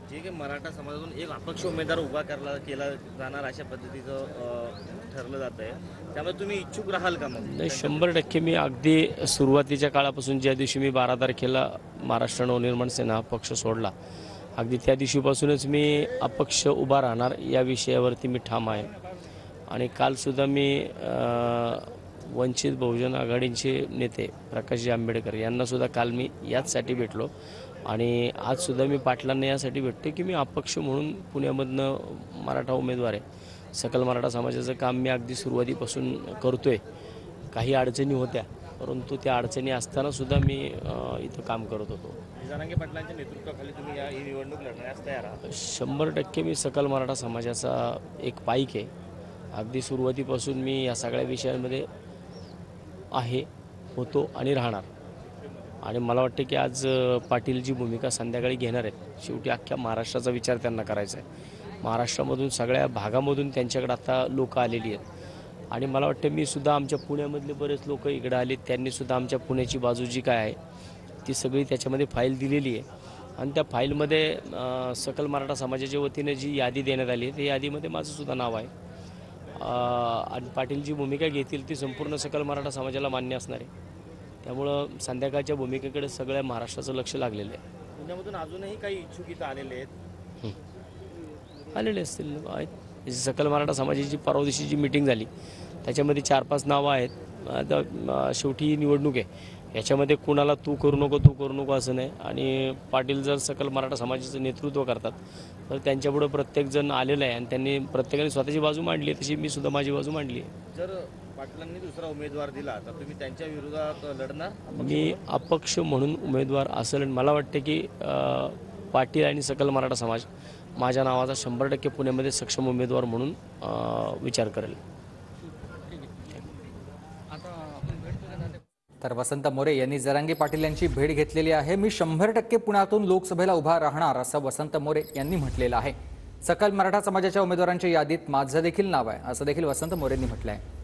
जे काही मराठा समाजातून एक अपक्ष उमेदवार उभा केला जाणार अशा पद्धतीचं ठरलं जात आहे, त्यामुळे तुम्ही इच्छुक राहाल का? मग नाही, 100% मी अगदी सुरुवातीच्या काळापासून ज्या दिवशी मी 12 तारखेला महाराष्ट्र नवनिर्माण सेना हा पक्ष सोडला, अगदी त्या दिवशीपासूनच मी अपक्ष उभा राहणार या विषयावरती मी ठाम आहे. आणि कालसुद्धा मी वंचित बहुजन आघाडीचे नेते प्रकाशजी आंबेडकर यांनासुद्धा काल मी याचसाठी भेटलो आणि आजसुद्धा मी पाटलांना यासाठी भेटते की मी अपक्ष म्हणून पुण्यामधनं मराठा उमेदवार आहे. सकल मराठा समाजाचं काम मी अगदी सुरुवातीपासून करतो आहे. काही अडचणी होत्या, परंतु त्या अडचणी असतानासुद्धा मी इथं काम करत होतो. जरांगे पाटलांच्या नेतृत्वाखाली तुम्ही ही निवडणूक लढण्यास तयार आहात? 100% मी सकल मराठा समाजाचा एक पाईक आहे. अगदी सुरुवातीपासून मी या सगळ्या विषयांमध्ये आहे, होतो आणि राहणार. आणि मला वाटतं की आज पाटील जी भूमिका संध्याकाळी घेणार आहेत, शेवटी अख्ख्या महाराष्ट्राचा विचार त्यांना करायचा आहे. महाराष्ट्रामधून सगळ्या भागामधून त्यांच्याकडे आता लोक आलेली आहेत आणि मला वाटतं मी सुद्धा आमच्या पुण्यामधले बरेच लोक इकडे आले, त्यांनीसुद्धा आमच्या पुण्याची बाजू जी काय आहे ती सगळी त्याच्यामध्ये फाईल दिलेली आहे. आणि त्या फाईलमध्ये सकल मराठा समाजाच्या वतीने जी यादी देण्यात आली आहे त्या यादीमध्ये माझंसुद्धा नाव आहे. आणि पाटील जी भूमिका घेतील ती संपूर्ण सकल मराठा समाजाला मान्य असणार आहे. त्यामुळं संध्याकाळच्या भूमिकेकडे सगळ्या महाराष्ट्राचं लक्ष लागलेलं आहे. पुण्यामधून अजूनही काही इच्छुक इथं आलेले आहेत? आलेले असतील आहेत. सकल मराठा समाजाची परवा दिवशी जी मीटिंग झाली त्याच्यामध्ये 4-5 नावं आहेत. आता शेवटी निवडणूक आहे, याच्यामध्ये कुणाला तू करू नको असं नाही. आणि पाटील जर सकल मराठा समाजाचं नेतृत्व करतात तर त्यांच्यापुढं प्रत्येकजण आलेलं आहे आणि त्यांनी प्रत्येकाने स्वतःची बाजू मांडली आहे, तशी मी सुद्धा माझी बाजू मांडली आहे. जर पाटलांनी दुसरा उमेदवार दिला तर तुम्ही त्यांच्या विरोधात लढणार? मी अपक्ष म्हणून उमेदवार असेल. मला वाटते की पाटील आणि सकल मराठा समाज माझ्या नावाचा 100% पुण्यामध्ये सक्षम उमेदवार म्हणून विचार करेल. तर वसंत मोरे यांनी जरांगे पाटील यांची भेट घेतलेली आहे. मी 100% पुण्यातून लोकसभेला उभा राहणार असं वसंत मोरे यांनी म्हटलेलं आहे. सकल मराठा समाजाच्या उमेदवारांच्या यादीत माझं देखील नाव आहे असं देखील वसंत मोरेंनी म्हटलं आहे.